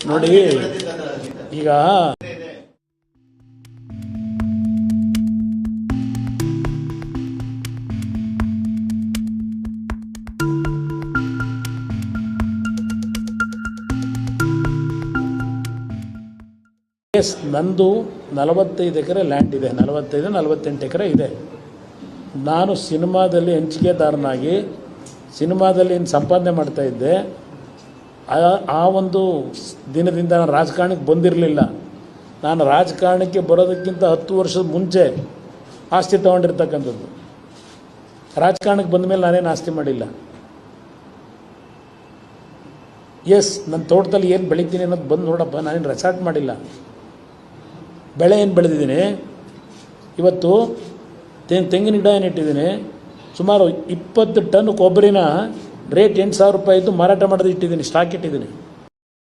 ನೋಡಿ ಈಗ ನಂದು 45 ಎಕರೆ ಲ್ಯಾಂಡ್ ಇದೆ, 48 ಎಕರೆ ಇದೆ. ನಾನು ಸಿನಿಮಾದಲ್ಲಿ ಹಂಚಿಕೆದಾರನಾಗಿ ಸಿನಿಮಾದಲ್ಲಿ ಏನು ಸಂಪಾದನೆ ಮಾಡ್ತಾಯಿದ್ದೆ, ಆ ಒಂದು ದಿನದಿಂದ ನಾನು ರಾಜಕಾರಣಕ್ಕೆ ಬಂದಿರಲಿಲ್ಲ. ನಾನು ರಾಜಕಾರಣಕ್ಕೆ ಬರೋದಕ್ಕಿಂತ 10 ವರ್ಷದ ಮುಂಚೆ ಆಸ್ತಿ ತೊಗೊಂಡಿರ್ತಕ್ಕಂಥದ್ದು. ರಾಜಕಾರಣಕ್ಕೆ ಬಂದ ಮೇಲೆ ನಾನೇನು ಆಸ್ತಿ ಮಾಡಿಲ್ಲ. ನನ್ನ ತೋಟದಲ್ಲಿ ಏನು ಬೆಳಿತೀನಿ ಅನ್ನೋದು ಬಂದು ನೋಡಪ್ಪ, ನಾನೇನು ರೆಸಾರ್ಟ್ ಮಾಡಿಲ್ಲ. ಬೆಳೆ ಏನು ಬೆಳೆದಿದ್ದೀನಿ ಇವತ್ತು, ತೆಂಗಿನ ಗಿಡ ಏನು ಇಟ್ಟಿದ್ದೀನಿ, ಸುಮಾರು 20 ಟನ್ ಕೊಬ್ಬರಿನ ರೇಟ್ 8,000 ರೂಪಾಯಿ ಇದ್ದು ಮಾರಾಟ ಮಾಡೋದು ಇಟ್ಟಿದ್ದೀನಿ, ಸ್ಟಾಕ್ ಇಟ್ಟಿದ್ದೀನಿ.